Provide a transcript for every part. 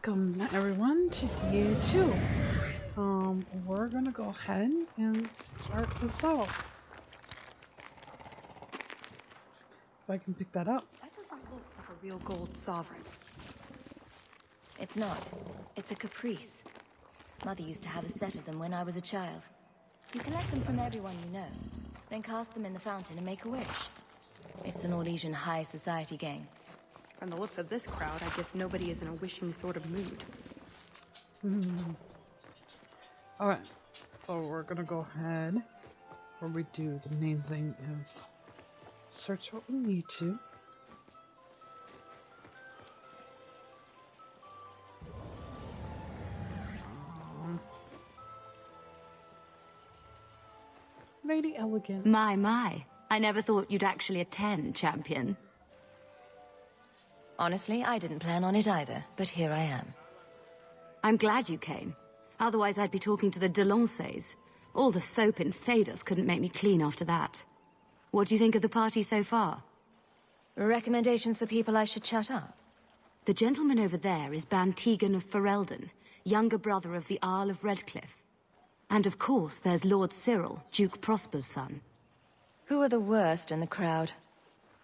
Welcome everyone to DA2. We're gonna go ahead and start this out. If I can pick that up. That doesn't look like a real gold sovereign. It's not. It's a caprice. Mother used to have a set of them when I was a child. You collect them from everyone you know, then cast them in the fountain and make a wish. It's an Orlesian high society game. From the looks of this crowd, I guess nobody is in a wishing sort of mood. Alright, so we're gonna go ahead. Where we do the main thing is search what we need to. Lady Elegant. My. I never thought you'd actually attend, champion. Honestly, I didn't plan on it either, but here I am. I'm glad you came. Otherwise, I'd be talking to the Delances. All the soap in Thados couldn't make me clean after that. What do you think of the party so far? Recommendations for people I should shut up? The gentleman over there is Bantegan of Ferelden, younger brother of the Earl of Redcliffe. And of course, there's Lord Cyril, Duke Prosper's son. Who are the worst in the crowd?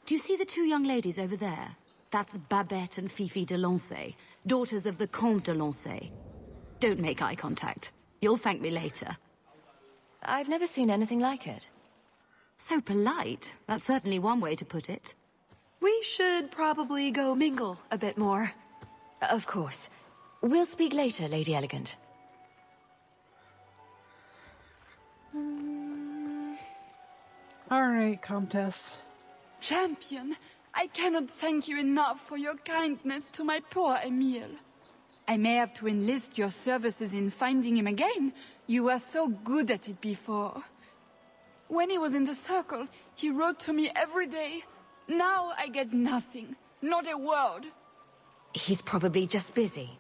Do you see the two young ladies over there? That's Babette and Fifi de Lancey, daughters of the Comte de Lancey. Don't make eye contact. You'll thank me later. I've never seen anything like it. So polite. That's certainly one way to put it. We should probably go mingle a bit more. Of course. We'll speak later, Lady Elegant. Alright, Comtesse. Champion, I cannot thank you enough for your kindness to my poor Emile. I may have to enlist your services in finding him again. You were so good at it before. When he was in the circle, he wrote to me every day. Now I get nothing, not a word. He's probably just busy.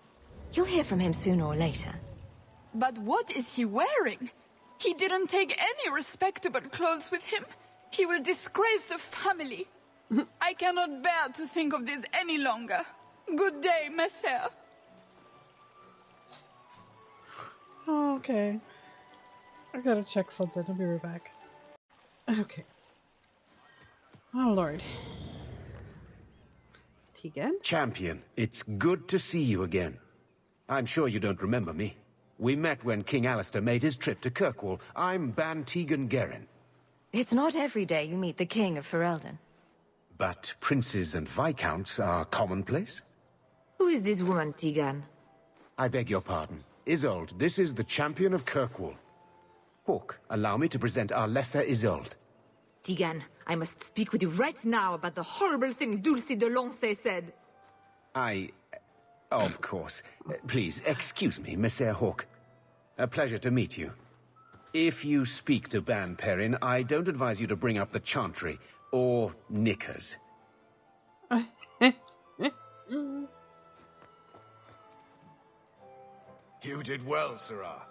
You'll hear from him sooner or later. But what is he wearing? He didn't take any respectable clothes with him. He will disgrace the family. I cannot bear to think of this any longer. Good day, Messer. Okay. I gotta check something. I'll be right back. Okay. Oh, Lord. Tegan? Champion, it's good to see you again. I'm sure you don't remember me. We met when King Alistair made his trip to Kirkwall. I'm Bantegan Gerin. It's not every day you meet the King of Ferelden. But princes and viscounts are commonplace? Who is this woman, Tegan? I beg your pardon. Isolde, this is the champion of Kirkwall. Hawk, allow me to present our lesser Isolde. Tegan, I must speak with you right now about the horrible thing Dulcie de Lancey said. Of course. Please, excuse me, Messer Hawk. A pleasure to meet you. If you speak to Ban Perrin, I don't advise you to bring up the Chantry, or knickers. You did well, Sirrah.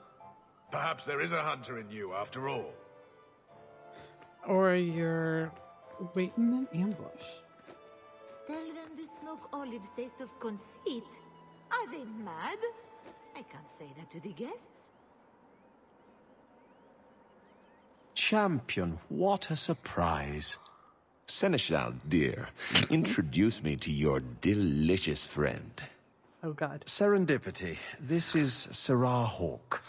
Perhaps there is a hunter in you after all. Or you're waiting in ambush. Tell them the smoke olives taste of conceit. Are they mad? I can't say that to the guests. Champion, what a surprise. Seneschal, dear, introduce me to your delicious friend. Oh, God. Serendipity, this is Sirrah Hawk.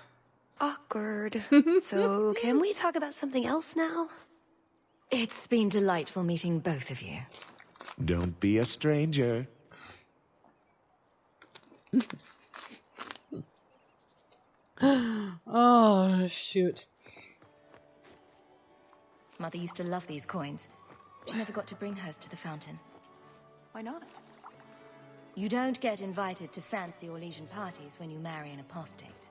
Awkward. So, can we talk about something else now? It's been delightful meeting both of you. Don't be a stranger. Oh, shoot. Mother used to love these coins. She never got to bring hers to the fountain. Why not? You don't get invited to fancy Orlesian parties when you marry an apostate.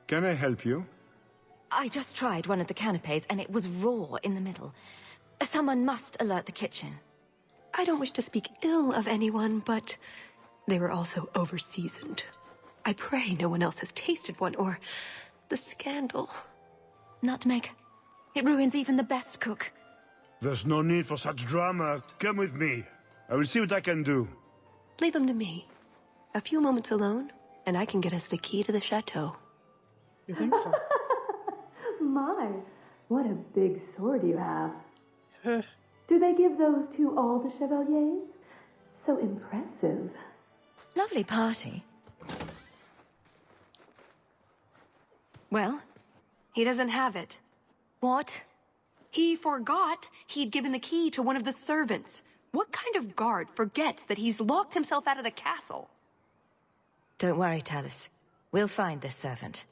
Can I help you? I just tried one of the canapes and it was raw in the middle. Someone must alert the kitchen. I don't wish to speak ill of anyone, but they were also over-seasoned. I pray no one else has tasted one, or the scandal. Nutmeg. It ruins even the best cook. There's no need for such drama. Come with me. I will see what I can do. Leave him to me. A few moments alone, and I can get us the key to the chateau. You think so? My, what a big sword you have. Do they give those to all the chevaliers? So impressive. Lovely party. Well? He doesn't have it. What? He forgot he'd given the key to one of the servants. What kind of guard forgets that he's locked himself out of the castle? Don't worry, Talis. We'll find this servant.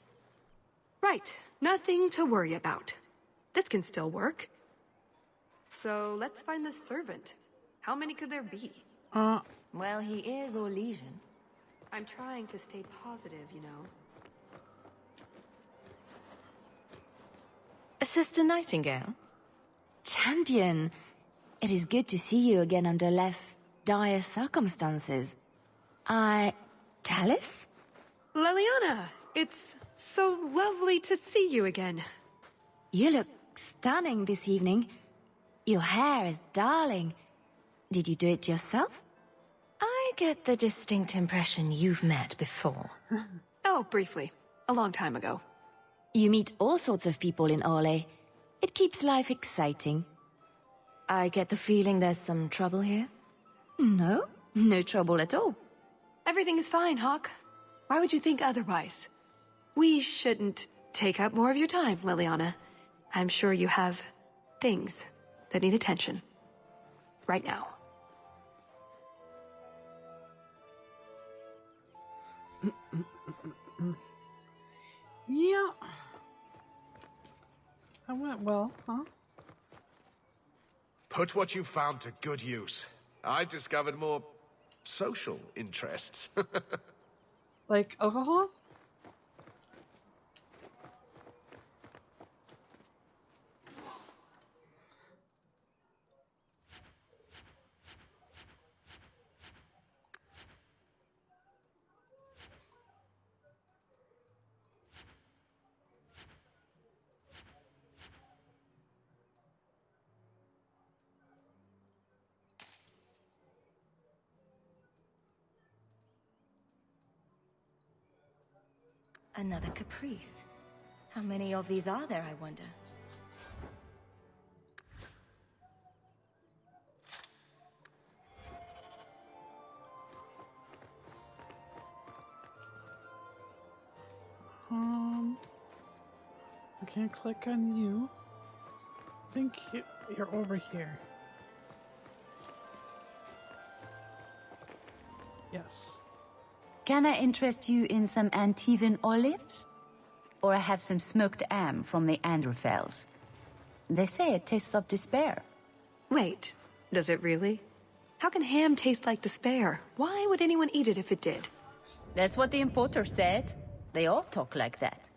Right. Nothing to worry about. This can still work. So let's find the servant. How many could there be? Well, he is Orlesian. I'm trying to stay positive, you know. Sister Nightingale? Champion! It is good to see you again under less dire circumstances. Talis? Leliana, it's so lovely to see you again. You look stunning this evening. Your hair is darling. Did you do it yourself? I get the distinct impression you've met before. Oh, briefly. A long time ago. You meet all sorts of people in Orlais. It keeps life exciting. I get the feeling there's some trouble here? No, no trouble at all. Everything is fine, Hawk. Why would you think otherwise? We shouldn't take up more of your time, Leliana. I'm sure you have things that need attention. Right now. Yeah. That went well, huh? Put what you found to good use. I discovered more social interests. Like alcohol? Another caprice. How many of these are there, I wonder? I can't click on you. I think you're over here. Yes. Can I interest you in some Antivan olives? Or I have some smoked ham from the Androfels. They say it tastes of despair. Wait, does it really? How can ham taste like despair? Why would anyone eat it if it did? That's what the importer said. They all talk like that.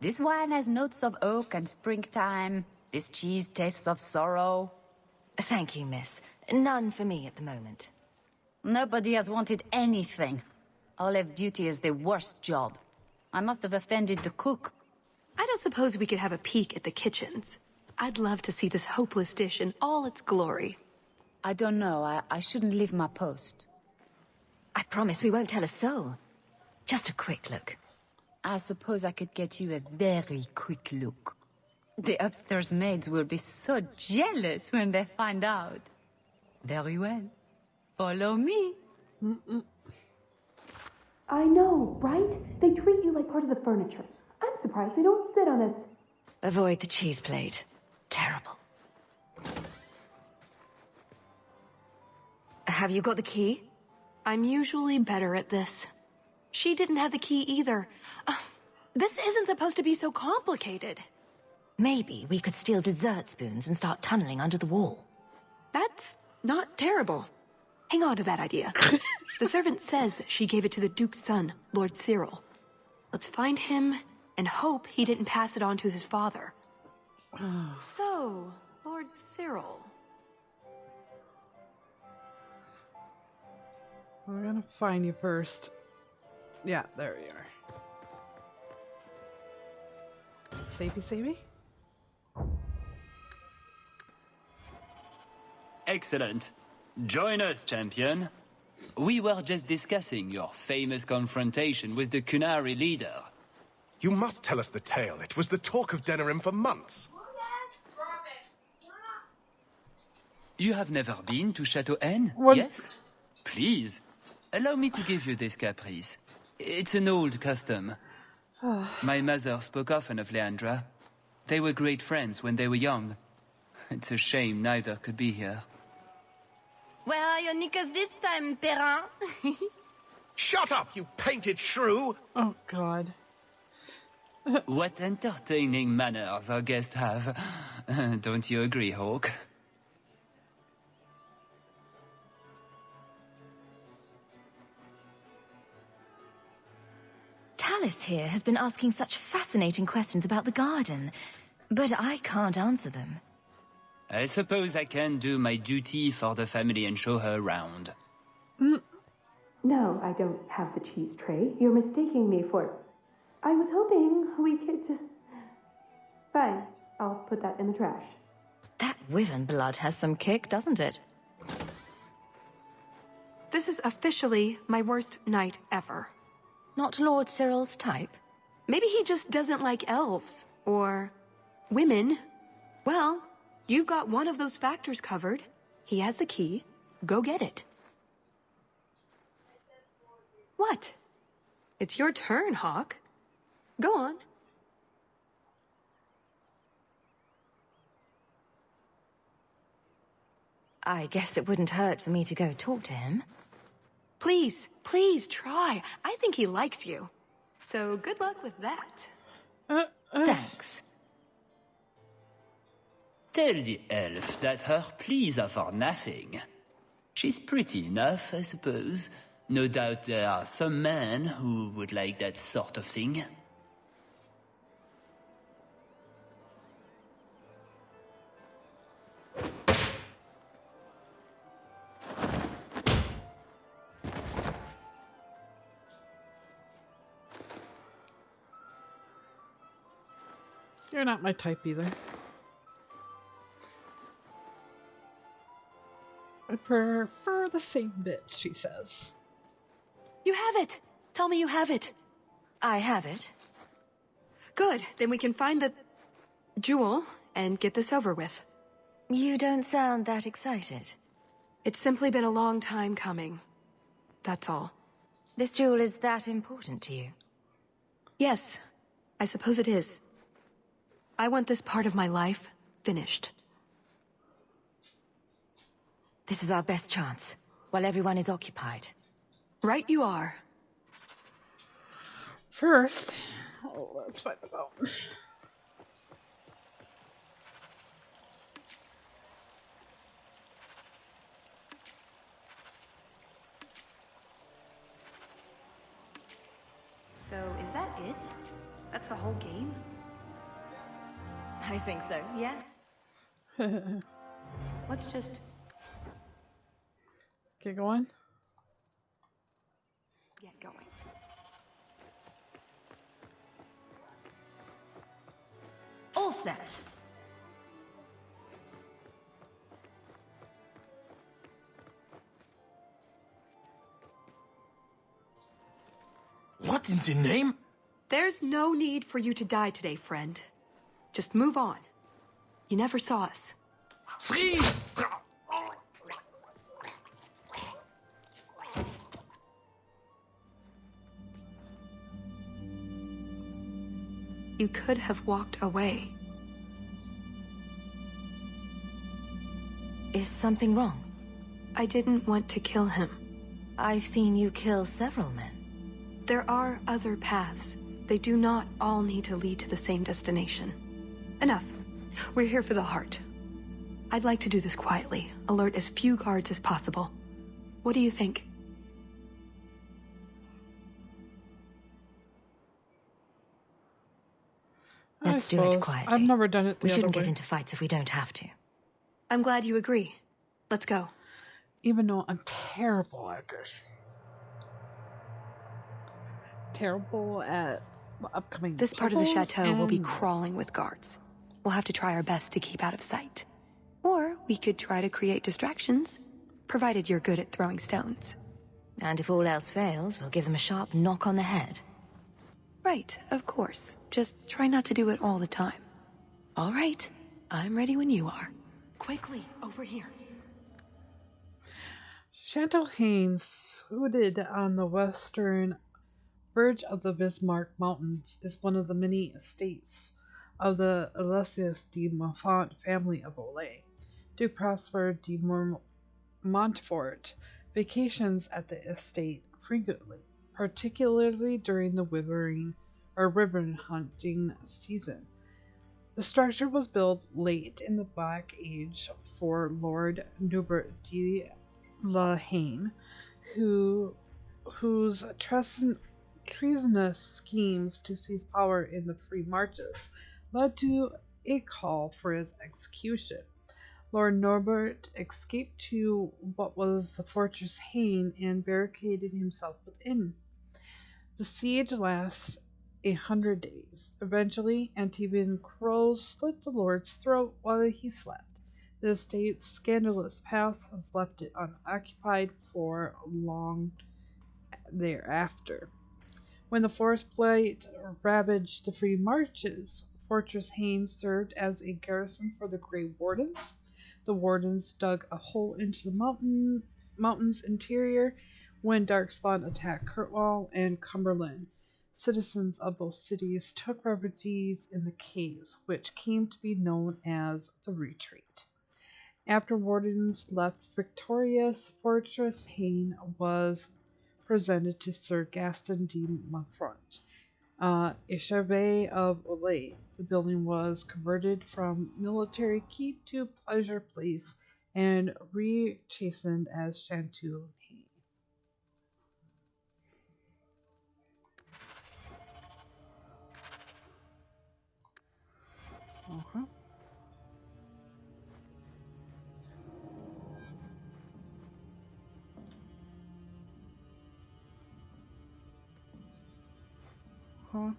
This wine has notes of oak and springtime. This cheese tastes of sorrow. Thank you, miss. None for me at the moment. Nobody has wanted anything. Olive duty is the worst job. I must have offended the cook. I don't suppose we could have a peek at the kitchens. I'd love to see this hopeless dish in all its glory. I don't know. I shouldn't leave my post. I promise we won't tell a soul. Just a quick look. I suppose I could get you a very quick look. The upstairs maids will be so jealous when they find out. Very well. Follow me. I know, right? They treat you like part of the furniture. I'm surprised they don't sit on us. Avoid the cheese plate. Terrible. Have you got the key? I'm usually better at this. She didn't have the key either. This isn't supposed to be so complicated. Maybe we could steal dessert spoons and start tunneling under the wall. That's not terrible. Hang on to that idea. The servant says she gave it to the Duke's son, Lord Cyril. Let's find him and hope he didn't pass it on to his father. So, Lord Cyril. We're gonna find you first. Yeah, there we are. Savey, savey? excellent. Join us, champion. We were just discussing your famous confrontation with the Kunari leader. You must tell us the tale. It was the talk of Denerim for months. You have never been to Chateau N? What? Yes? Please, allow me to give you this caprice. It's an old custom. My mother spoke often of Leandra. They were great friends when they were young. It's a shame neither could be here. Where are your knickers this time, Perrin? Shut up, you painted shrew! Oh, God. What entertaining manners our guests have. Don't you agree, Hawk? Talis here has been asking such fascinating questions about the garden, but I can't answer them. I suppose I can do my duty for the family and show her around. No, I don't have the cheese tray. You're mistaking me for... I was hoping we could just... Fine, I'll put that in the trash. That wyvern blood has some kick, doesn't it? This is officially my worst night ever. Not Lord Cyril's type? Maybe he just doesn't like elves. Or... women. Well, you've got one of those factors covered. He has the key. Go get it. What? It's your turn, Hawk. Go on. I guess it wouldn't hurt for me to go talk to him. Please, please try. I think he likes you. So good luck with that. Thanks. Tell the elf that her pleas are for nothing. She's pretty enough, I suppose. No doubt there are some men who would like that sort of thing. You're not my type either. I prefer the same bits, she says. You have it. Tell me you have it. I have it. Good. Then we can find the jewel and get this over with. You don't sound that excited. It's simply been a long time coming. That's all. This jewel is that important to you? Yes, I suppose it is. I want this part of my life finished. This is our best chance, while everyone is occupied. Right you are. First, let's find out. So, is that it? That's the whole game? I think so, yeah. Let's just... Get going? get going. All set. What in the name? There's no need for you to die today, friend. Just move on. You never saw us. You could have walked away. Is something wrong? I didn't want to kill him. I've seen you kill several men. There are other paths. They do not all need to lead to the same destination. Enough. We're here for the heart. I'd like to do this quietly, alert as few guards as possible. What do you think? Let's do it quietly. I've never done it the We other shouldn't way. get into fights if we don't have to. I'm glad you agree. Let's go. Even though I'm terrible at this. Terrible at upcoming This part of the puzzles chateau will be and- crawling with guards. We'll have to try our best to keep out of sight. Or we we could try to create distractions, provided you're good at throwing stones. And if all else fails, we'll give them a sharp knock on the head. Right, of course. Just try not to do it all the time. All right, I'm ready when you are. Quickly, over here. Chateau Haynes, rooted on the western verge of the Bismarck Mountains, is one of the many estates of the Aloysius de Montfort family of Olay. Duke Prosper de Montfort vacations at the estate frequently, particularly during the ribbon hunting season. The structure was built late in the Black Age for Lord Norbert de la Haine, whose treasonous schemes to seize power in the Free Marches led to a call for his execution. Lord Norbert escaped to what was the Fortress Haine and barricaded himself within. The siege lasts 100 days. Eventually, Antibon crows slit the Lord's throat while he slept. The estate's scandalous past has left it unoccupied for long thereafter. When the Forest Blight ravaged the Free Marches, Fortress Haines served as a garrison for the Grey Wardens. The Wardens dug a hole into the mountain's interior when Darkspawn attacked Kirkwall and Cumberland. Citizens of both cities took refuge in the caves, which came to be known as the Retreat. After Wardens left victorious, Fortress Haine was presented to Sir Gaston de Montfort, a chevalier of Olay. The building was converted from military keep to pleasure place and re-chastened as Chateau Haine. Uh-huh. Huh?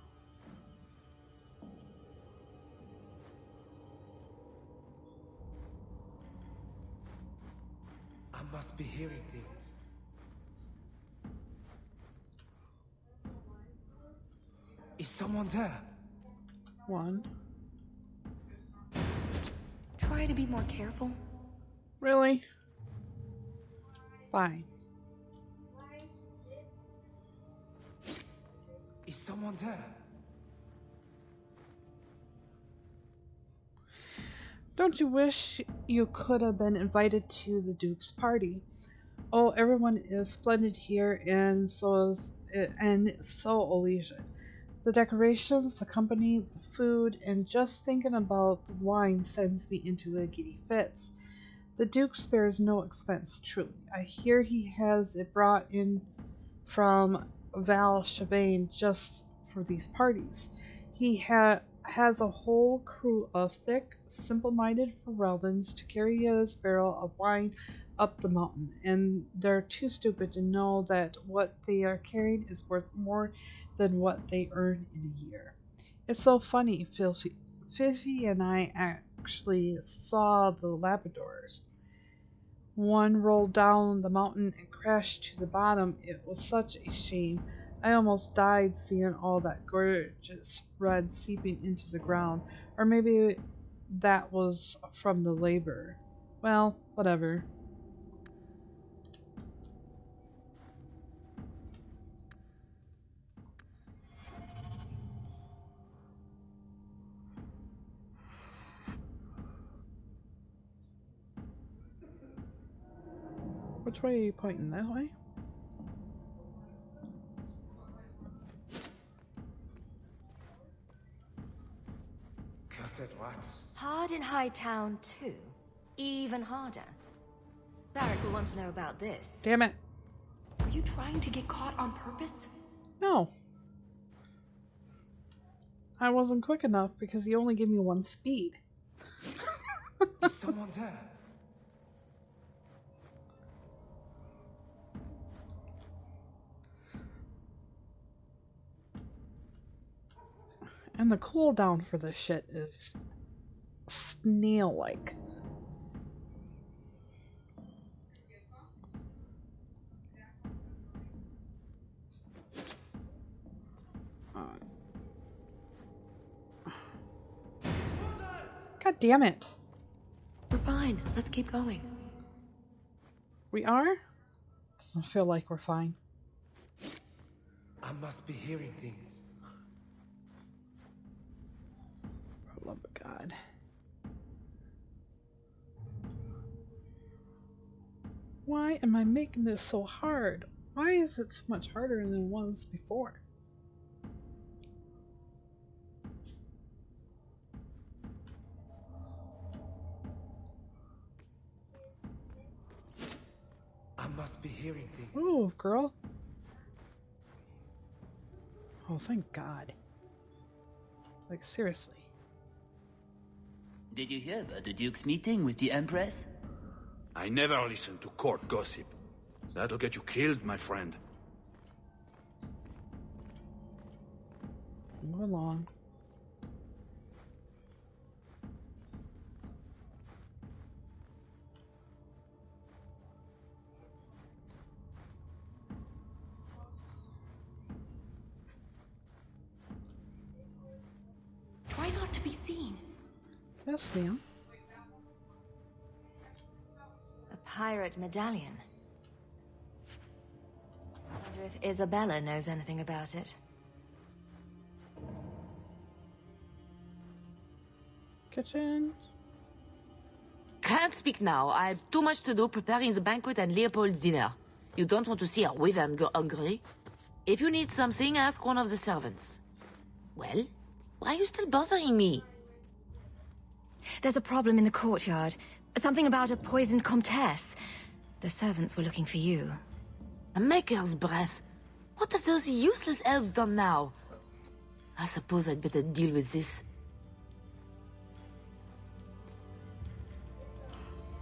I must be hearing things. Is someone there? One. Try to be more careful. Really? Fine. Is someone there? Don't you wish you could have been invited to the Duke's party? Oh, everyone is splendid here, and so Alicia. The decorations, the company, the food, and just thinking about the wine sends me into a giddy fits. The Duke spares no expense, truly. I hear he has it brought in from Val Chavane just for these parties. He has a whole crew of thick, simple-minded Ferelden's to carry his barrel of wine up the mountain, and they're too stupid to know that what they are carrying is worth more than what they earn in a year. It's so funny, Fifi and I actually saw the Labradors. One rolled down the mountain and crashed to the bottom. It was such a shame. I almost died seeing all that gorgeous red seeping into the ground. Or maybe that was from the labor. Well, whatever. Which way are you pointing? That way? Cursed rats. Hard in Hightown too. Even harder. Barrack will want to know about this. Damn it. Were you trying to get caught on purpose? No. I wasn't quick enough because he only gave me 1 speed. Is someone there? And the cooldown for this shit is snail-like. Damn it. We're fine. Let's keep going. We are? Doesn't feel like we're fine. I must be hearing things. For the love of God. Why am I making this so hard? Why is it so much harder than it was before? I must be hearing things. Ooh, girl. Oh, thank God. Like, seriously. Did you hear about the Duke's meeting with the Empress? I never listen to court gossip. That'll get you killed, my friend. Move along. Try not to be seen. Yes, ma'am. A pirate medallion. I wonder if Isabella knows anything about it. Kitchen. Can't speak now. I have too much to do preparing the banquet and Leopold's dinner. You don't want to see her wither and go hungry. If you need something, ask one of the servants. Well, why are you still bothering me? There's a problem in the courtyard. Something about a poisoned comtesse. The servants were looking for you. A maker's breath. What have those useless elves done now? I suppose I'd better deal with this.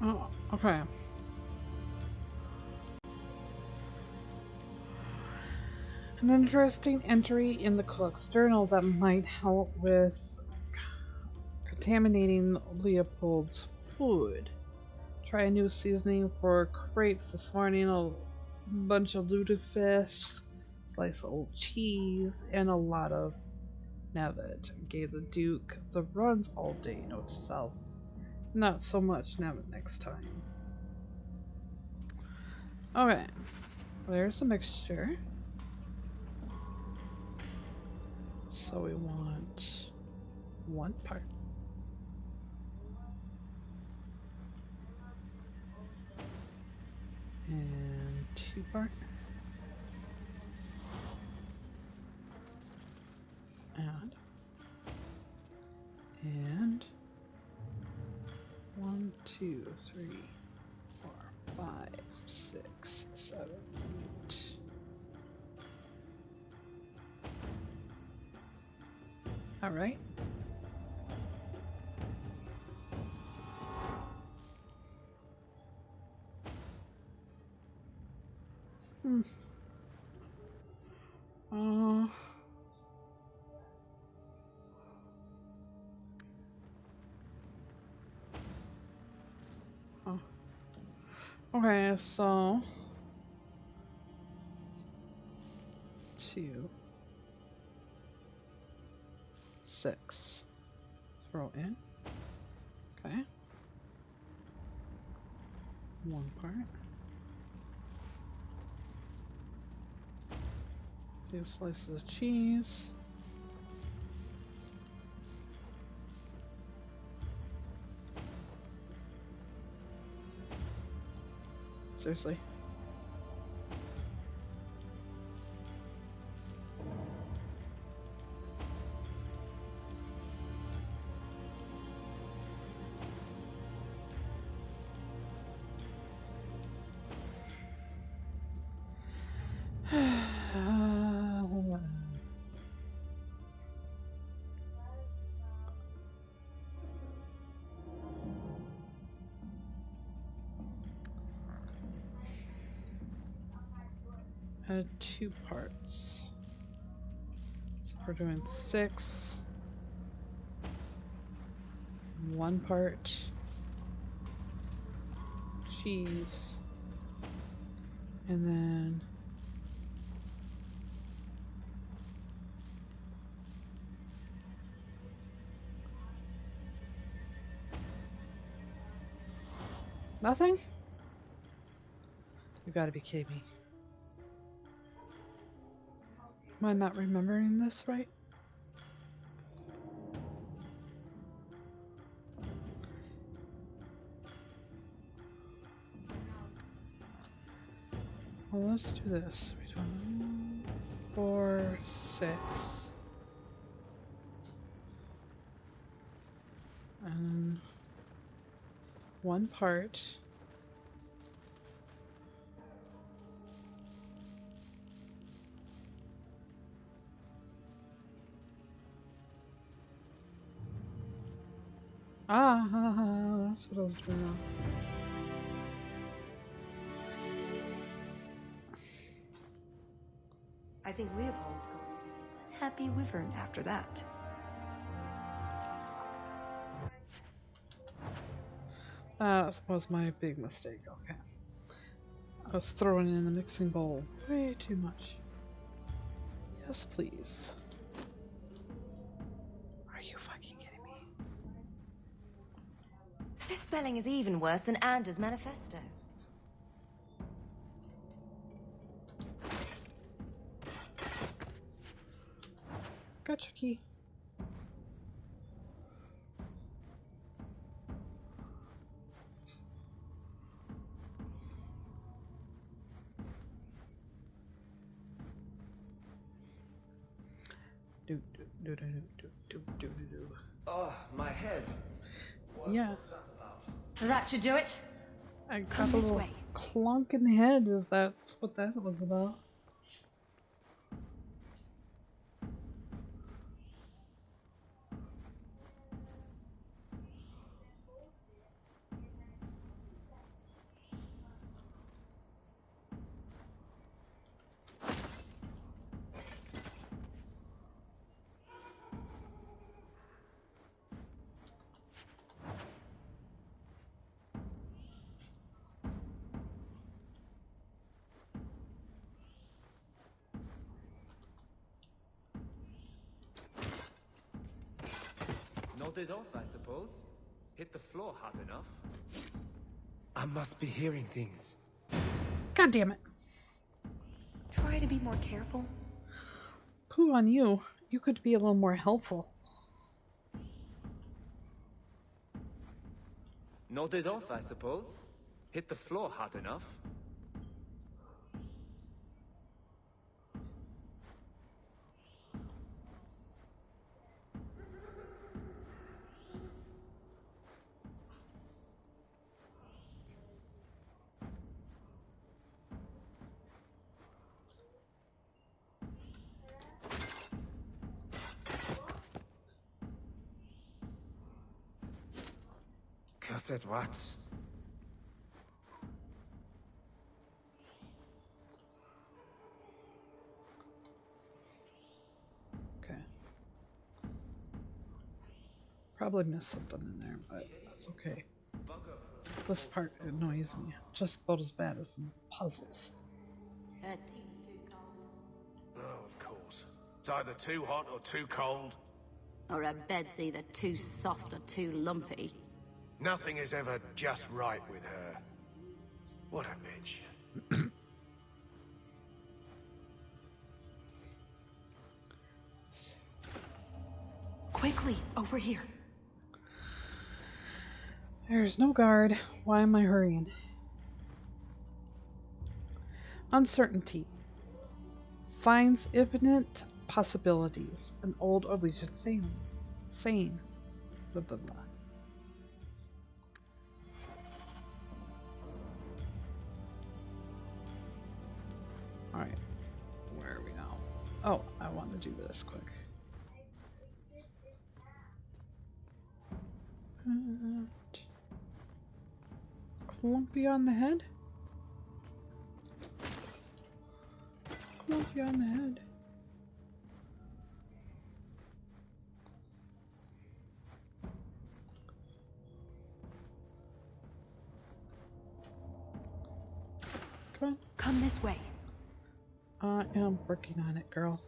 Oh, okay. An interesting entry in the cook's journal that might help with contaminating Leopold's food. Try a new seasoning for crepes this morning. A bunch of lutefisk, slice of old cheese, and a lot of Nevet. Gave the Duke the runs all day. Note to self. Not so much Nevet next time. Okay. There's the mixture. So we want 1 part. And 2 part. And 1, 2, 3, 4, 5, 6, 7, 8. All right. Okay, so 2, 6. Throw in. Okay. 1 part. 2 slices of cheese. Seriously. Add 2 parts. So we're doing 6. 1 part cheese, and then Nothing? You gotta be kidding me. Am I not remembering this right? Well, let's do this. 4, 6. And 1 part. That's what I was doing wrong. I think Leopold's going to be a happy wyvern after that. That was my big mistake. Okay. I was throwing it in the mixing bowl way too much. Yes, please. Are you fucking kidding me? This spelling is even worse than Anders' manifesto. Gotcha, key. Oh, my head. Yeah. That should do it. I got a little clunk in the head. That's what that was about? Nodded off, I suppose. Hit the floor hard enough. I must be hearing things. God damn it. Try to be more careful. Poo on you. You could be a little more helpful. Nodded off, I suppose. Hit the floor hard enough. Cursed rats. Okay. Probably missed something in there, but that's okay. This part annoys me just about as bad as the puzzles. Oh, of course. It's either too hot or too cold. Or a bed's either too soft or too lumpy. Nothing is ever just right with her. What a bitch. Quickly, over here. There's no guard. Why am I hurrying? Uncertainty. Finds infinite possibilities. An old Orlesian saying. Blah, blah, blah. Alright. Where are we now? Oh, I want to do this quick. Clumpy on the head? Clumpy on the head. Come on. Come this way. I am working on it, girl.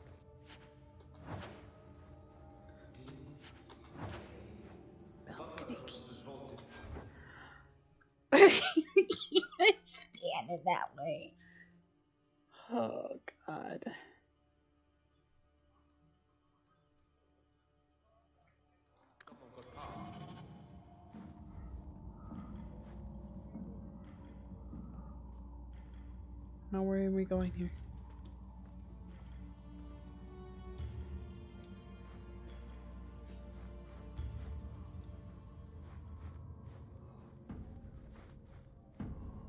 Balcony key. it that way. Oh, God. Now where are we going here?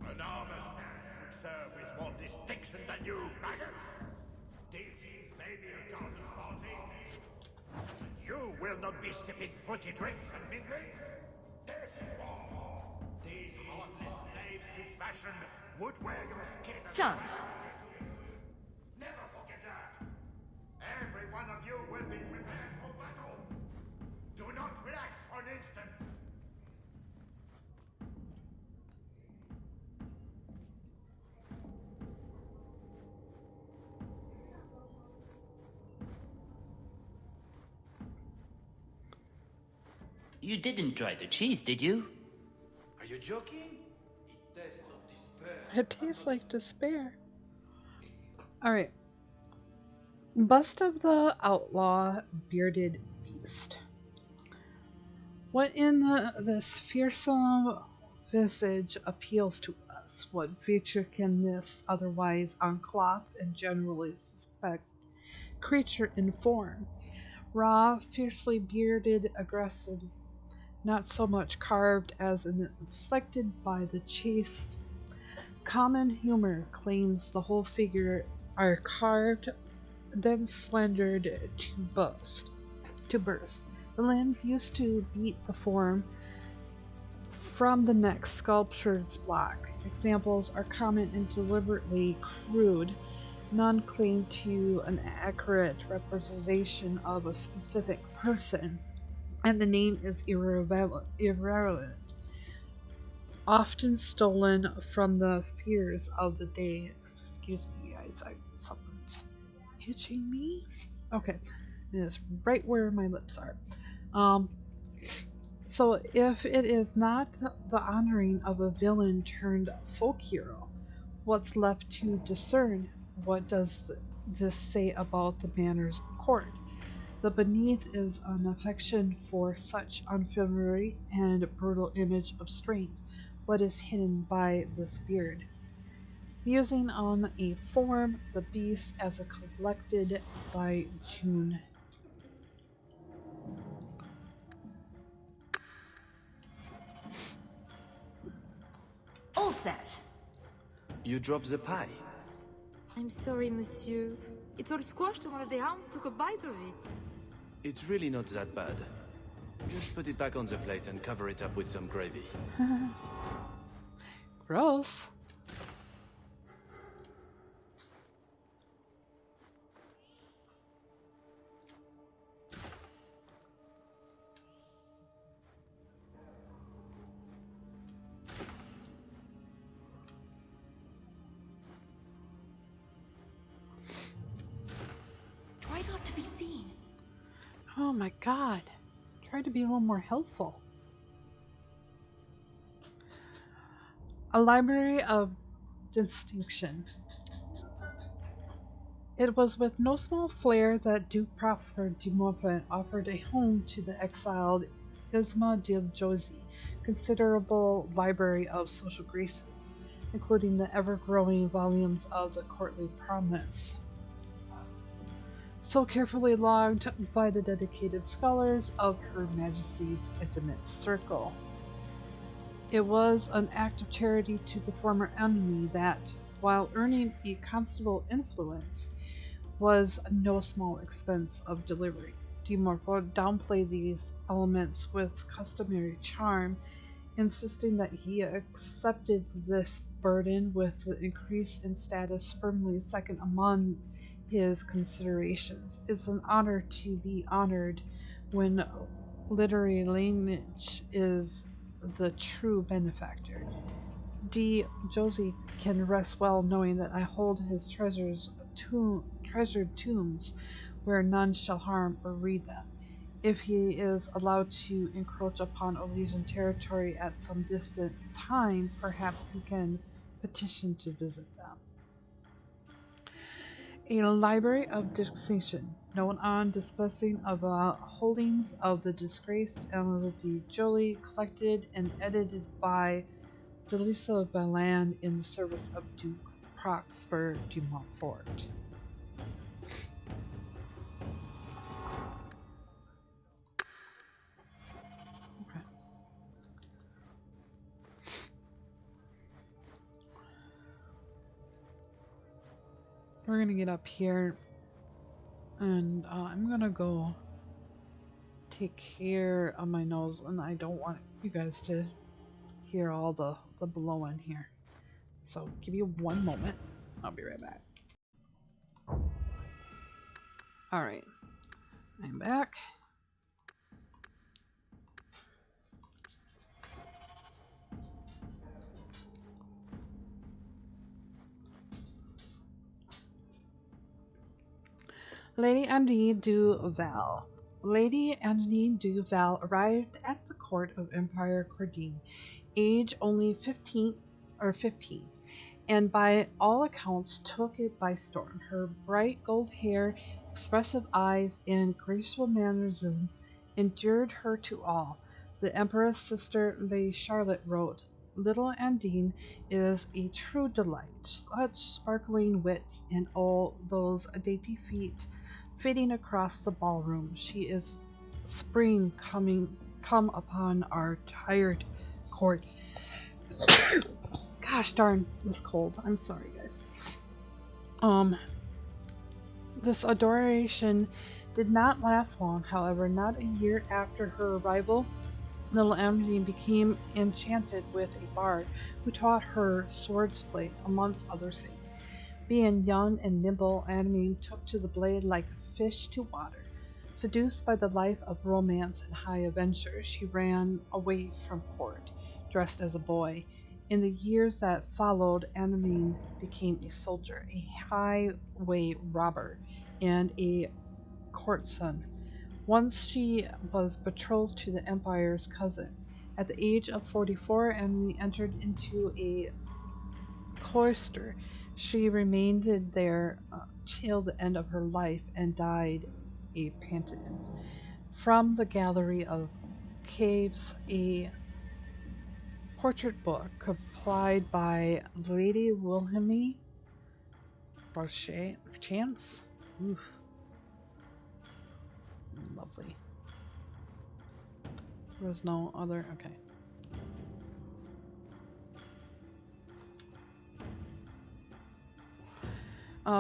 An armor stand would serve with more distinction than you, maggots. This may be a garden party, but you will not be sipping fruity drinks and mingling. This is war. These heartless slaves to fashion would wear your skin as Done. Never forget that. Every one of you will be prepared for battle. Do not relax for an instant. You didn't try the cheese, did you? Are you joking? It tastes of despair. It tastes like despair. Alright. Bust of the Outlaw Bearded Beast. What in this fearsome visage appeals to us? What feature can this otherwise unclothed and generally suspect creature inform? Raw, fiercely bearded, aggressive, not so much carved as inflicted by the chaste. Common humor claims the whole figure are carved, then slendered to burst. The limbs used to beat the form from the neck sculpture's block. Examples are common and deliberately crude. None claim to an accurate representation of a specific person, and the name is irrelevant. Often stolen from the fears of the day. Excuse me, guys, someone's itching me. Okay, it is right where my lips are. So if it is not the honoring of a villain turned folk hero, what's left to discern? What does this say about the manners of court? The beneath is an affection for such unfamiliar and brutal image of strength. What is hidden by this beard? Musing on a form, the beast as a collected by June. All set. You dropped the pie. I'm sorry, monsieur. It's all squashed and one of the hounds took a bite of it. It's really not that bad. Just put it back on the plate and cover it up with some gravy. Gross. Try not to be seen. Oh my god. Try to be a little more helpful. A library of distinction. It was with no small flair that Duke Prosper de Morfin offered a home to the exiled Isma de Josie, considerable library of social graces, including the ever-growing volumes of the courtly prominence, so carefully logged by the dedicated scholars of Her Majesty's intimate circle. It was an act of charity to the former enemy that, while earning a considerable influence, was no small expense of delivery. De Montfort downplayed these elements with customary charm, insisting that he accepted this burden with the increase in status firmly second among his considerations. It's an honor to be honored when literary lineage is the true benefactor. De Josie can rest well knowing that I hold his treasured tombs where none shall harm or read them. If he is allowed to encroach upon Elysian territory at some distant time, perhaps he can petition to visit them. A library of distinction, known on dispensing of holdings of the disgraced and the Jolie, collected and edited by Talis Balan in the service of Duke Prosper de Montfort. We're gonna get up here, and I'm gonna go take care of my nose, and I don't want you guys to hear all the blowing here. So give you one moment. I'll be right back. Alright. I'm back. Lady Annie du Val. Lady Annie du Val arrived at the court of Empire Cordine, age only 15, and by all accounts took it by storm. Her bright gold hair, expressive eyes, and graceful mannerism endeared her to all. The Emperor's sister, Lady Charlotte, wrote, "Little Andine is a true delight, such sparkling wit, and all those dainty feet fitting across the ballroom. She is spring come upon our tired court." Gosh darn, this cold. I'm sorry, guys. This adoration did not last long, however. Not a year after her arrival, little Emily became enchanted with a bard who taught her swordplay, amongst other things. Being young and nimble, Anne took to the blade like a fish to water. Seduced by the life of romance and high adventure, she ran away from court, dressed as a boy. In the years that followed, Anne became a soldier, a highway robber, and a courtesan. Once she was betrothed to the Empire's cousin. At the age of 44, Emily entered into a cloister. She remained there till the end of her life and died a penitent. From the Gallery of Caves, a portrait book compiled by Lady Wilhelmine Chance. Oof. Lovely. There's no other. Okay.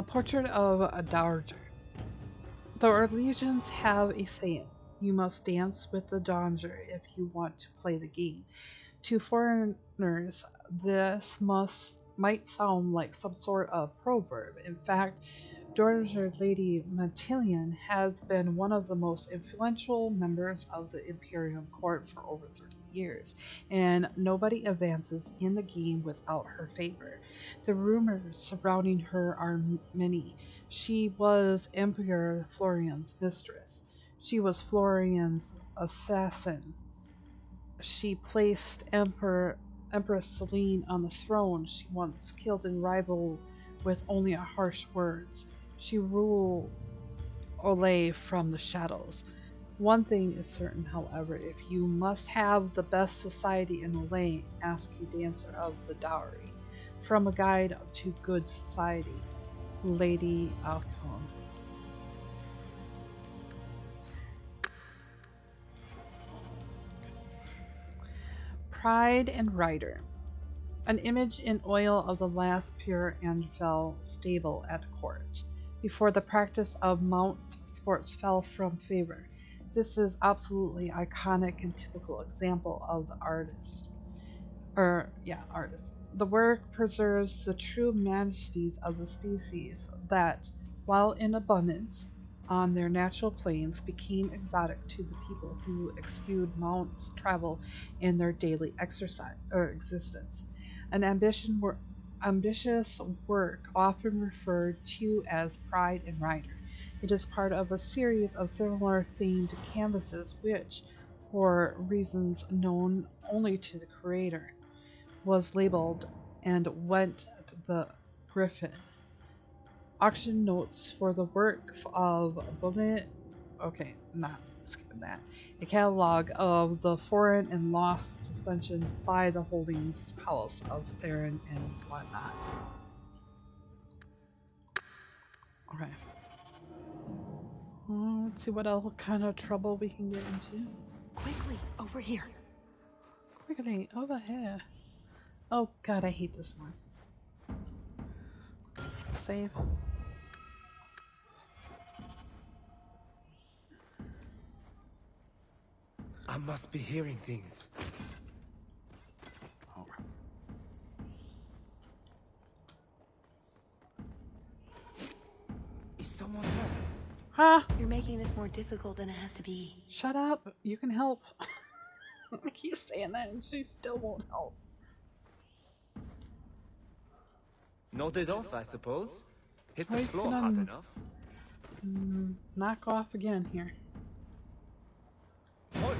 Portrait of a Dowager. The Orlesians have a saying: you must dance with the Dowager if you want to play the game. To foreigners, this might sound like some sort of proverb. In fact, Dowager Lady Matillion has been one of the most influential members of the Imperial Court for over 30 years, and nobody advances in the game without her favor. The rumors surrounding her are many. She was Emperor Florian's mistress. She was Florian's assassin. She placed Empress Celine on the throne. She once killed a rival with only harsh words. She ruled Olay from the shadows. One thing is certain, however: if you must have the best society in Olay, ask a dancer of the dowry. From a guide to good society, Lady Alcon. Pride and Rider. An image in oil of the last pure and fell stable at court, before the practice of mount sports fell from favor. This is absolutely iconic and typical example of the artist. The work preserves the true majesties of the species that, while in abundance on their natural plains, became exotic to the people who eschewed mounts travel in their daily exercise or existence. An ambitious work often referred to as Pride and Rider. It is part of a series of similar themed canvases which, for reasons known only to the creator, was labeled and went to the Griffin. Auction notes for the work of Bonnet. Okay, not skipping that. A catalog of the foreign and lost suspension by the Holdings House of Theron and whatnot. Okay. Let's see what else kind of trouble we can get into. Quickly, over here. Quickly, over here. Oh god, I hate this one. Save. I must be hearing things. Oh. Is someone there? Huh? You're making this more difficult than it has to be. Shut up. You can help. I keep saying that and she still won't help. Nodded off, I suppose. Hit the Wait, floor can I- hard enough. Knock off again here. Halt!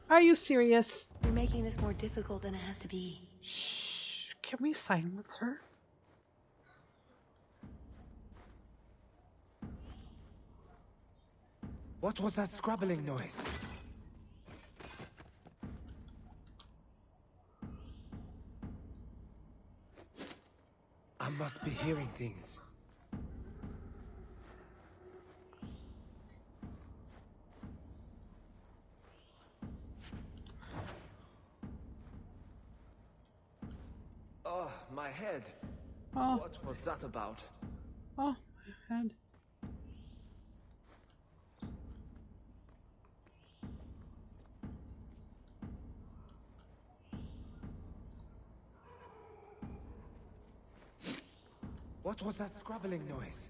Are you serious? You're making this more difficult than it has to be. Shh. Can we silence her? What was that scrabbling noise? I must be hearing things. Oh, my head. Oh. What was that about? Oh, my head. What was that scrabbling noise?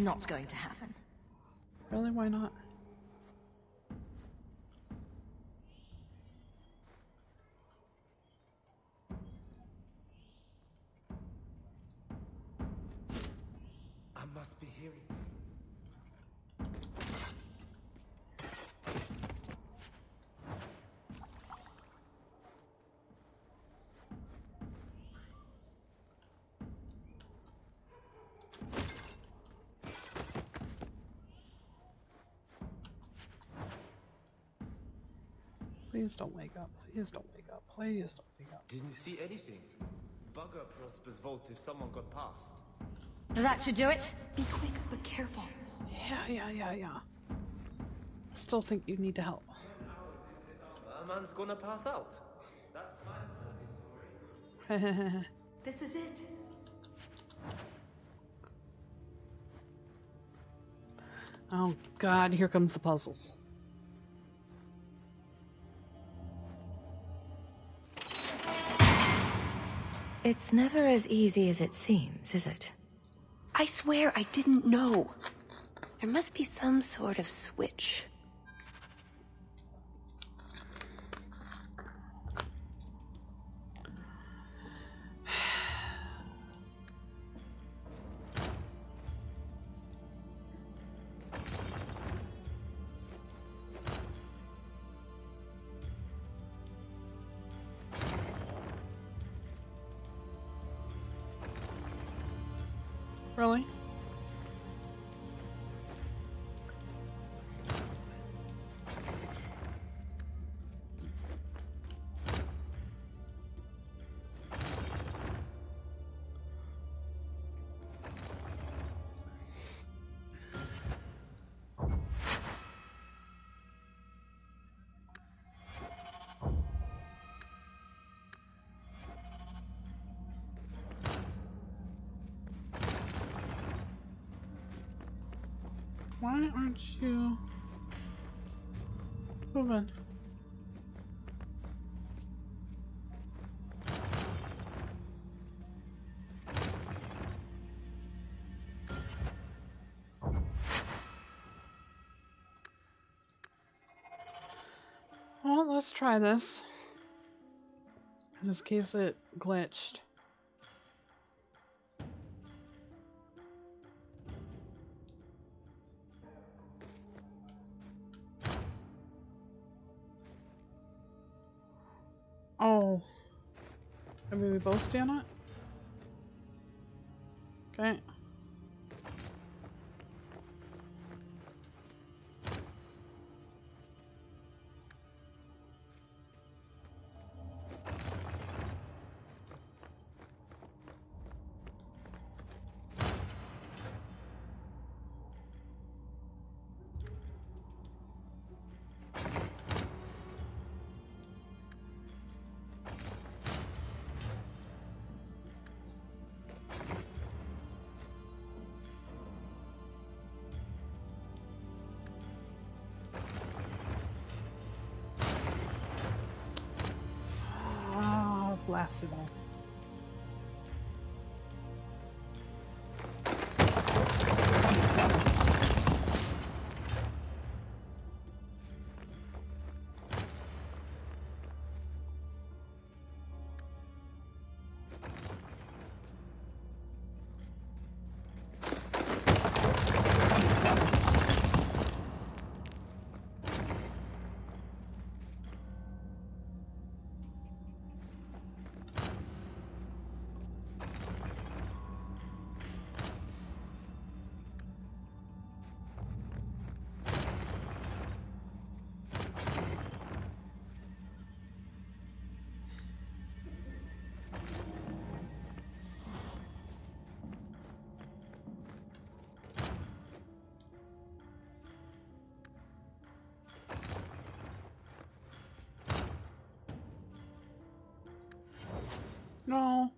Not going to happen. Really? Why not? I must be hearing. Please don't wake up. Please don't wake up. Please don't wake up. Didn't see anything. Bugger Prosper's vault if someone got past. That should do it. Be quick, but careful. Yeah. Still think you need to help. A man's gonna pass out. That's my story. This is it. Oh god, here comes the puzzles. It's never as easy as it seems, is it? I swear I didn't know. There must be some sort of switch. Really? Why aren't you moving? Well, let's try this. In this case, it glitched. Oh. Maybe we both stay on it? Okay. Blasted all. No.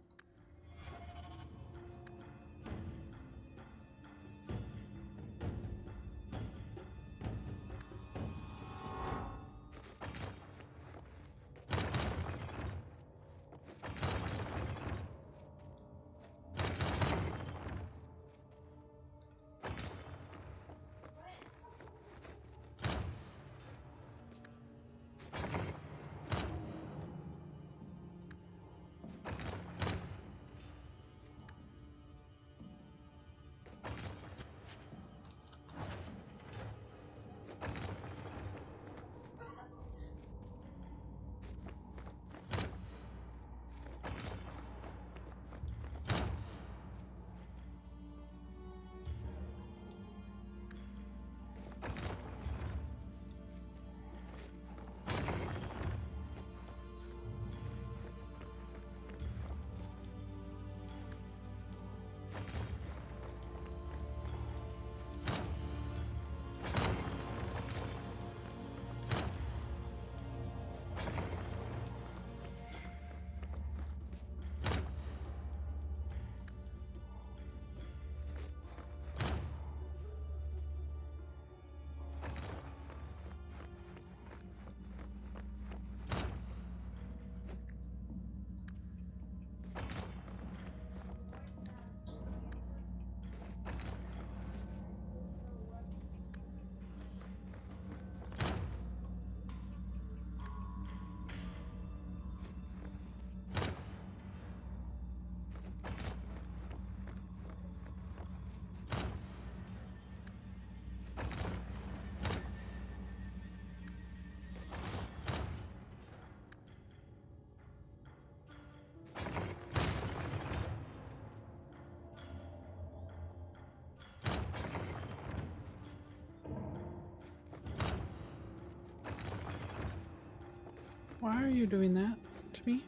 Why are you doing that to me?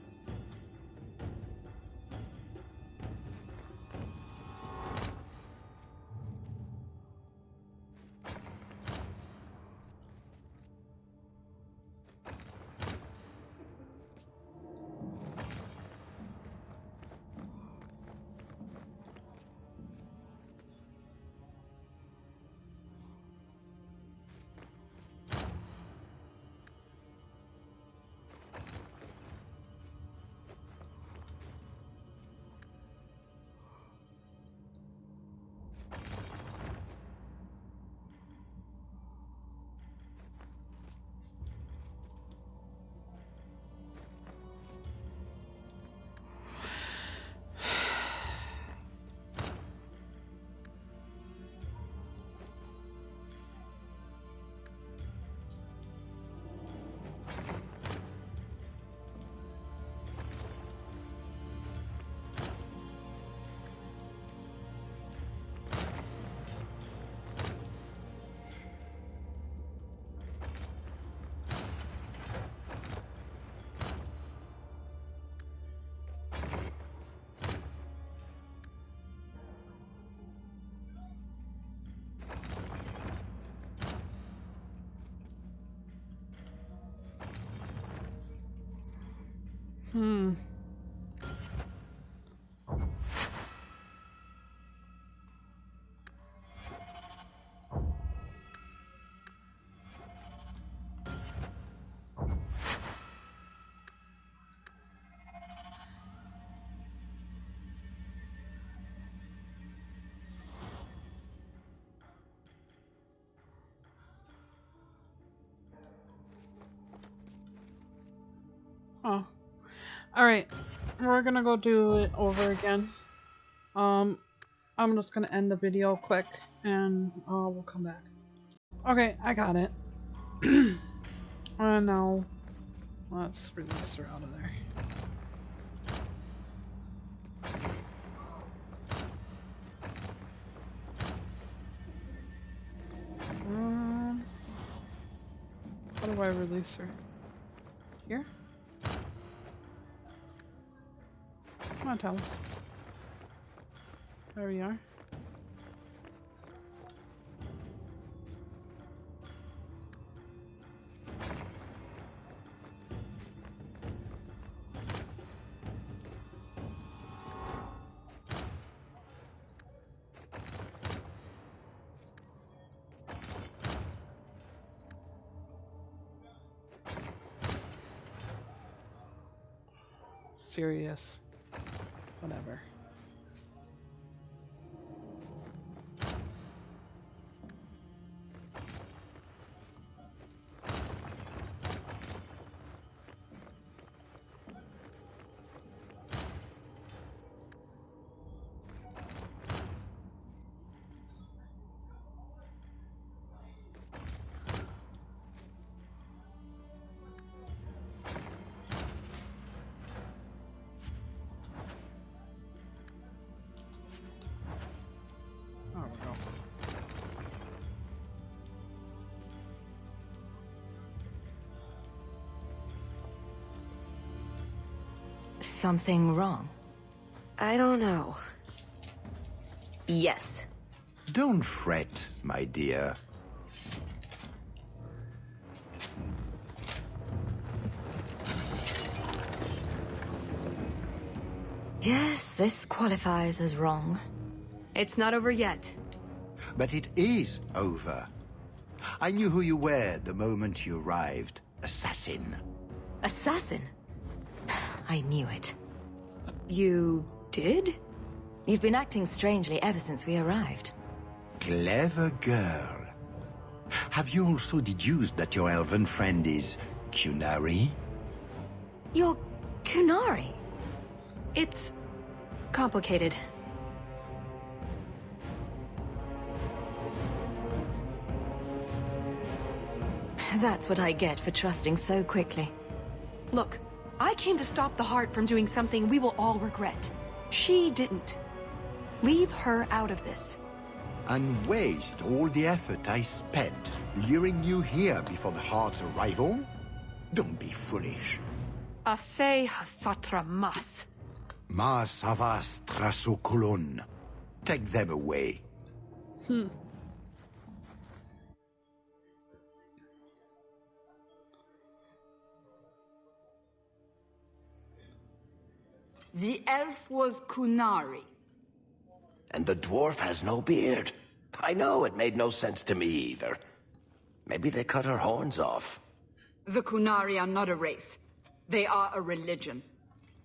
Hmm. Oh. Alright. We're gonna go do it over again. I'm just gonna end the video quick and we'll come back. Okay, I got it. Now let's release her out of there. How do I release her? Here? Come on, Talis. There we are. Serious. Whatever. There we go. Something wrong? I don't know. Yes. Don't fret, my dear. Yes, this qualifies as wrong. It's not over yet. But it is over. I knew who you were the moment you arrived. Assassin. Assassin? I knew it. You did? You've been acting strangely ever since we arrived. Clever girl. Have you also deduced that your elven friend is Kunari? You're Kunari? It's complicated. That's what I get for trusting so quickly. Look, I came to stop the heart from doing something we will all regret. She didn't. Leave her out of this. And waste all the effort I spent luring you here before the heart's arrival? Don't be foolish. Ase hasatra mas. Mas havas trasokolon. Take them away. The elf was Kunari. And the dwarf has no beard. I know, it made no sense to me either. Maybe they cut her horns off. The Kunari are not a race. They are a religion.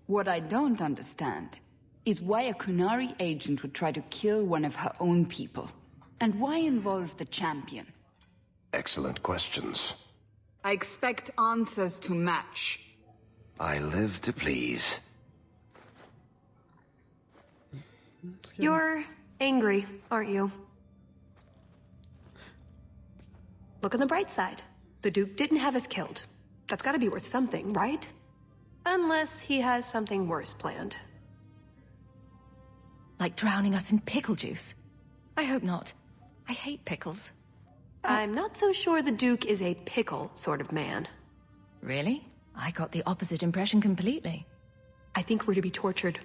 What I don't understand is why a Kunari agent would try to kill one of her own people. And why involve the champion? Excellent questions. I expect answers to match. I live to please. You're angry, aren't you? Look on the bright side. The Duke didn't have us killed. That's gotta be worth something, right? Unless he has something worse planned. Like drowning us in pickle juice? I hope not. I hate pickles. I'm not so sure the Duke is a pickle sort of man. Really? I got the opposite impression completely. I think we're to be tortured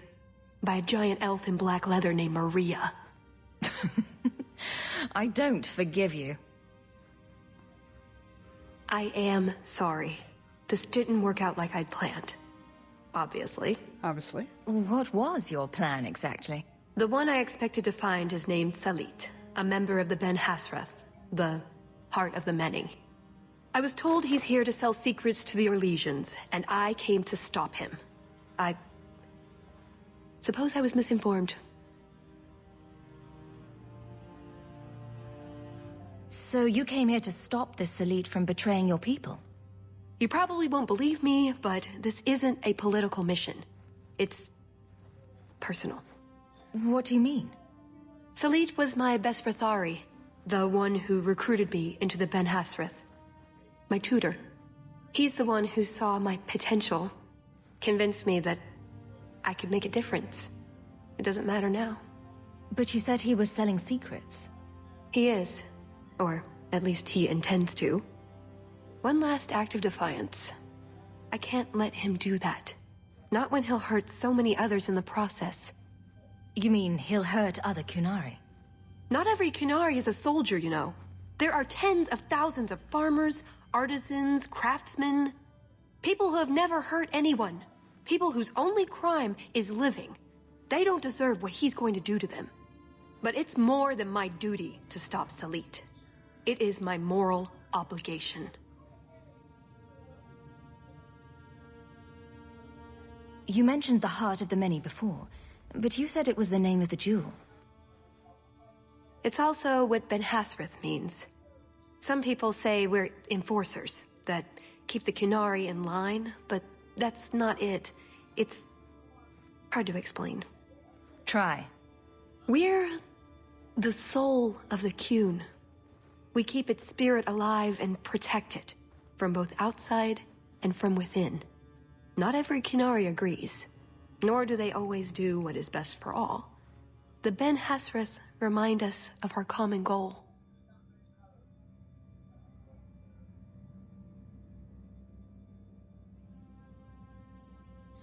by a giant elf in black leather named Maria. I don't forgive you. I am sorry. This didn't work out like I'd planned. obviously. Obviously. What was your plan exactly? The one I expected to find is named Salit, a member of the Ben Hasrath, the Heart of the Many. I was told he's here to sell secrets to the Orlesians, and I came to stop him. I suppose I was misinformed. So you came here to stop this Salit from betraying your people? You probably won't believe me, but this isn't a political mission. It's personal. What do you mean? Salit was my best Rathari, the one who recruited me into the Ben Hasrath. My tutor. He's the one who saw my potential, convinced me that I could make a difference. It doesn't matter now. But you said he was selling secrets. He is. Or at least he intends to. One last act of defiance. I can't let him do that. Not when he'll hurt so many others in the process. You mean he'll hurt other Kunari? Not every Kunari is a soldier, you know. There are tens of thousands of farmers, artisans, craftsmen. People who have never hurt anyone. People whose only crime is living. They don't deserve what he's going to do to them. But it's more than my duty to stop Salit. It is my moral obligation. You mentioned the Heart of the Many before, but you said it was the name of the jewel. It's also what Ben Hasrath means. Some people say we're enforcers, that keep the Kunari in line, but that's not it. It's hard to explain. Try. We're the soul of the Kun. We keep its spirit alive and protect it, from both outside and from within. Not every Kunari agrees, nor do they always do what is best for all. The Ben Hasrath remind us of our common goal.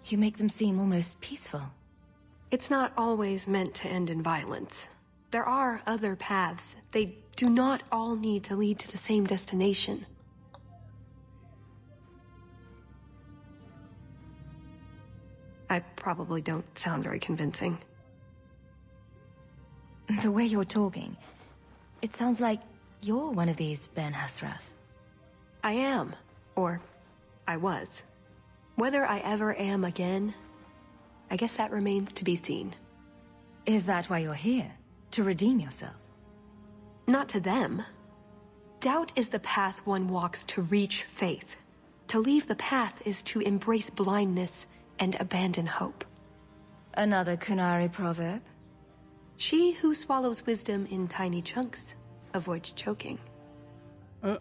You make them seem almost peaceful. It's not always meant to end in violence. There are other paths. They do not all need to lead to the same destination. I probably don't sound very convincing. The way you're talking, it sounds like you're one of these Ben Hasrath. I am, or I was. Whether I ever am again, I guess that remains to be seen. Is that why you're here? To redeem yourself? Not to them. Doubt is the path one walks to reach faith. To leave the path is to embrace blindness and abandon hope. Another Kunari proverb? She who swallows wisdom in tiny chunks avoids choking. So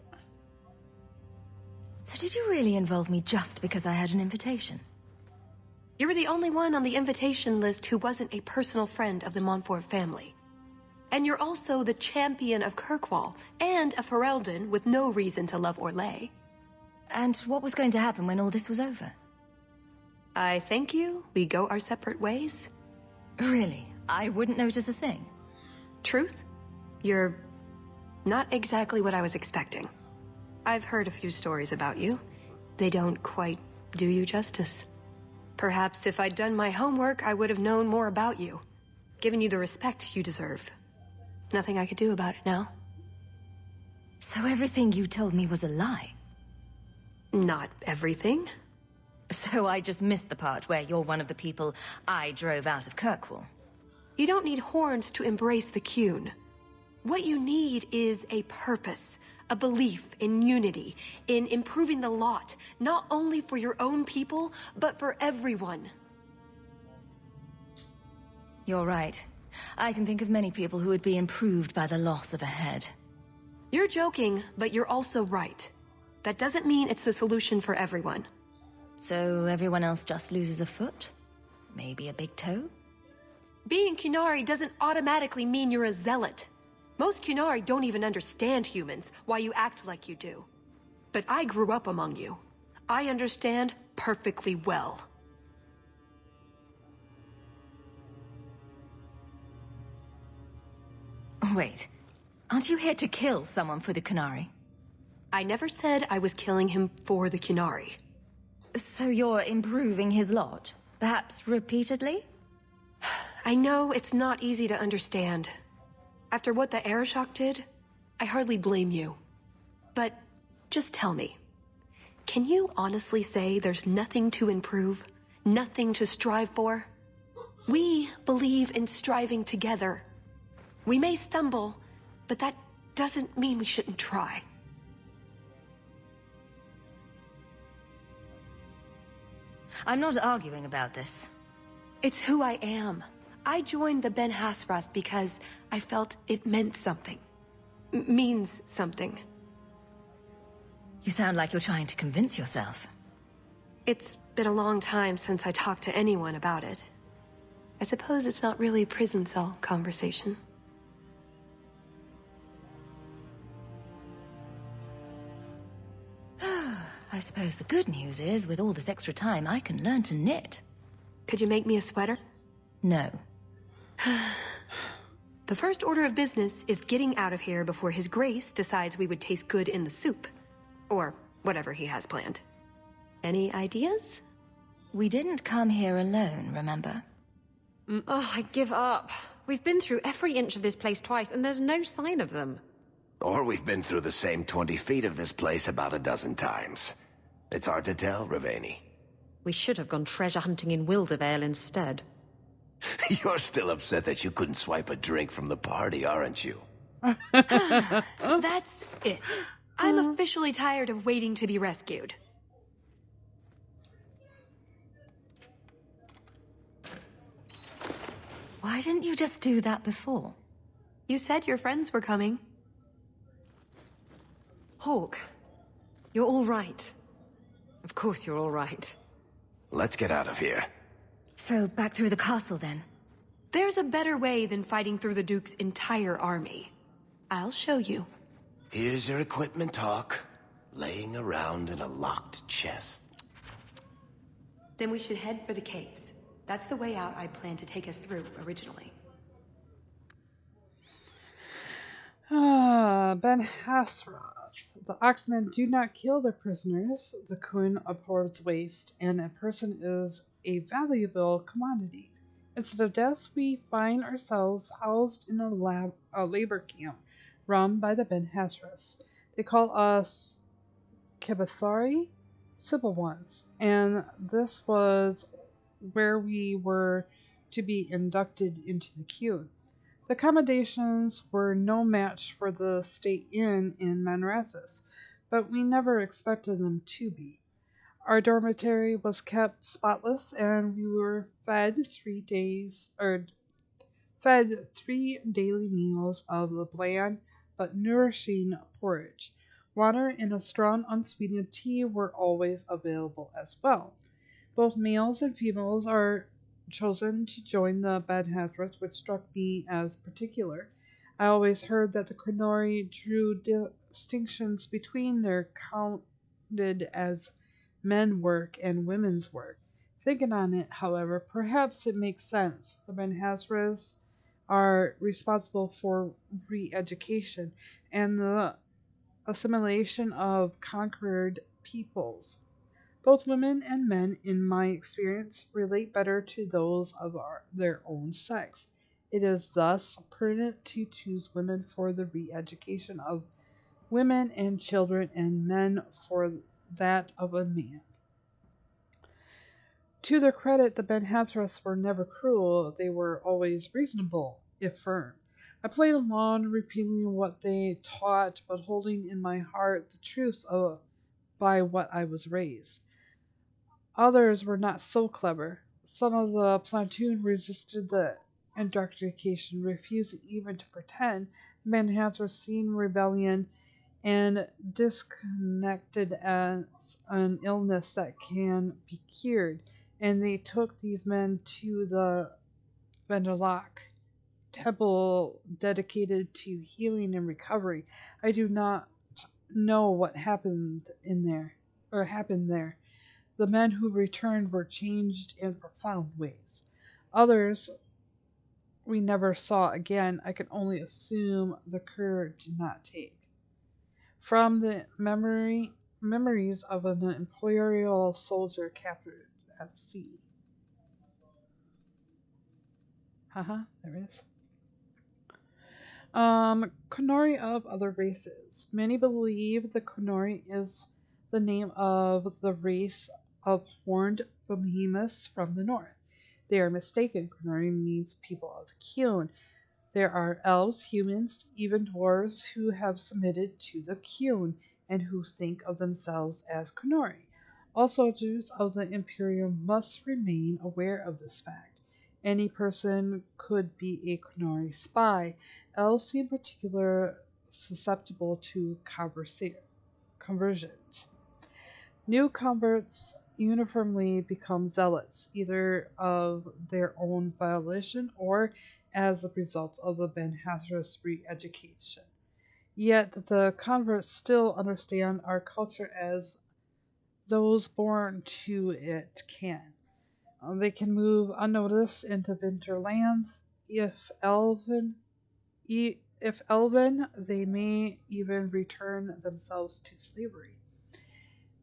did you really involve me just because I had an invitation? You were the only one on the invitation list who wasn't a personal friend of the Montfort family. And you're also the champion of Kirkwall, and a Ferelden with no reason to love Orlais. And what was going to happen when all this was over? I thank you. We go our separate ways. Really? I wouldn't notice a thing. Truth? You're not exactly what I was expecting. I've heard a few stories about you. They don't quite do you justice. Perhaps if I'd done my homework, I would have known more about you. Given you the respect you deserve. Nothing I could do about it now. So everything you told me was a lie? Not everything. So I just missed the part where you're one of the people I drove out of Kirkwall. You don't need horns to embrace the Kun. What you need is a purpose, a belief in unity, in improving the lot, not only for your own people, but for everyone. You're right. I can think of many people who would be improved by the loss of a head. You're joking, but you're also right. That doesn't mean it's the solution for everyone. So everyone else just loses a foot? Maybe a big toe? Being Kunari doesn't automatically mean you're a zealot. Most Kunari don't even understand humans, why you act like you do. But I grew up among you. I understand perfectly well. Wait, aren't you here to kill someone for the Kunari? I never said I was killing him for the Kunari. So you're improving his lot? Perhaps repeatedly? I know it's not easy to understand. After what the air shock did, I hardly blame you. But just tell me, can you honestly say there's nothing to improve? Nothing to strive for? We believe in striving together. We may stumble, but that doesn't mean we shouldn't try. I'm not arguing about this. It's who I am. I joined the Ben Hasras because I felt it meant something. Means something. You sound like you're trying to convince yourself. It's been a long time since I talked to anyone about it. I suppose it's not really prison cell conversation. I suppose the good news is, with all this extra time, I can learn to knit. Could you make me a sweater? No. The first order of business is getting out of here before His Grace decides we would taste good in the soup. Or whatever he has planned. Any ideas? We didn't come here alone, remember? Oh, I give up. We've been through every inch of this place twice, and there's no sign of them. Or we've been through the same 20 feet of this place about a dozen times. It's hard to tell, Rennie. We should have gone treasure hunting in Wildervale instead. You're still upset that you couldn't swipe a drink from the party, aren't you? That's it. I'm officially tired of waiting to be rescued. Why didn't you just do that before? You said your friends were coming. Hawk, you're all right. Of course you're all right. Let's get out of here. So, back through the castle, then? There's a better way than fighting through the Duke's entire army. I'll show you. Here's your equipment talk, laying around in a locked chest. Then we should head for the caves. That's the way out I planned to take us through originally. Ben Hasras. The Oxmen do not kill their prisoners. The Kun abhors waste, and a person is a valuable commodity. Instead of death, we find ourselves housed in a labor camp run by the Ben Hasras. They call us Kibathari, Simple Ones, and this was where we were to be inducted into the queue. The accommodations were no match for the State Inn in Manrathis, but we never expected them to be. Our dormitory was kept spotless, and we were fed 3 daily meals of the bland but nourishing porridge. Water and a strong unsweetened tea were always available as well. Both males and females are chosen to join the Ben Hasras, which struck me as particular. I always heard that the Krenori drew distinctions between their counted as men work and women's work. Thinking on it, however, perhaps it makes sense. The Ben Hasras are responsible for re-education and the assimilation of conquered peoples. Both women and men, in my experience, relate better to those of their own sex. It is thus prudent to choose women for the re-education of women and children, and men for that of a man. To their credit, the Ben Hasras were never cruel. They were always reasonable, if firm. I played along, repeating what they taught, but holding in my heart the truths by what I was raised. Others were not so clever. Some of the platoon resisted the indoctrination, refusing even to pretend the Ben Hasras seen rebellion and disconnected as an illness that can be cured, and they took these men to the Vendalak temple dedicated to healing and recovery. I do not know what happened there. The men who returned were changed in profound ways. Others we never saw again. I can only assume the cure did not take. From the memory memories of an imperial soldier captured at sea. Haha, there it is. Konori of other races. Many believe the Konori is the name of the race of horned behemoths from the north. They are mistaken. Konori means people of the Kyun. There are elves, humans, even dwarves who have submitted to the Kyun and who think of themselves as Konori. All soldiers of the Imperium must remain aware of this fact. Any person could be a Konori spy. Elves seem particularly susceptible to conversions. New converts uniformly become zealots, either of their own volition or as a result of the Ben Hassra's re-education. Yet the converts still understand our culture as those born to it can. They can move unnoticed into winter lands. If elven, they may even return themselves to slavery.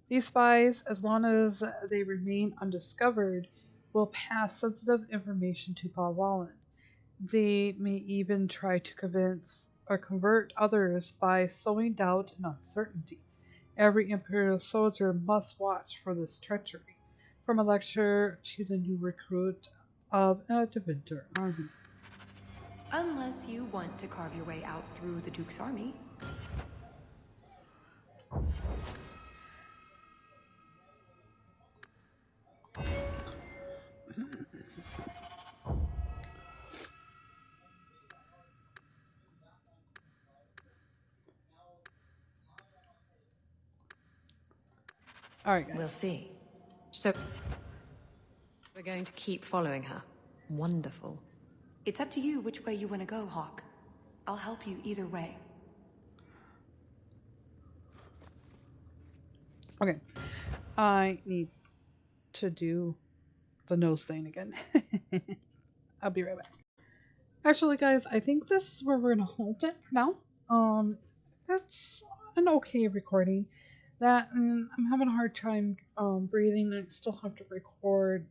These spies, as long as they remain undiscovered, will pass sensitive information to Balvalan. They may even try to convince or convert others by sowing doubt and uncertainty. Every Imperial soldier must watch for this treachery. From a lecture to the new recruit of a Devinter army. Unless you want to carve your way out through the Duke's army. All right, guys. We'll see. So, we're going to keep following her. Wonderful. It's up to you which way you want to go, Hawk. I'll help you either way. Okay. I need to do the nose thing again. I'll be right back. Actually, guys, I think this is where we're gonna hold it for now. It's an okay recording. That and I'm having a hard time breathing. I still have to record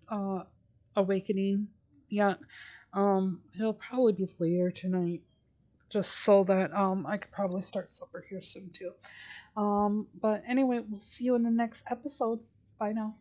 Awakening. Yeah. It'll probably be later tonight, just so that I could probably start supper here soon too. But anyway, we'll see you in the next episode. Bye now.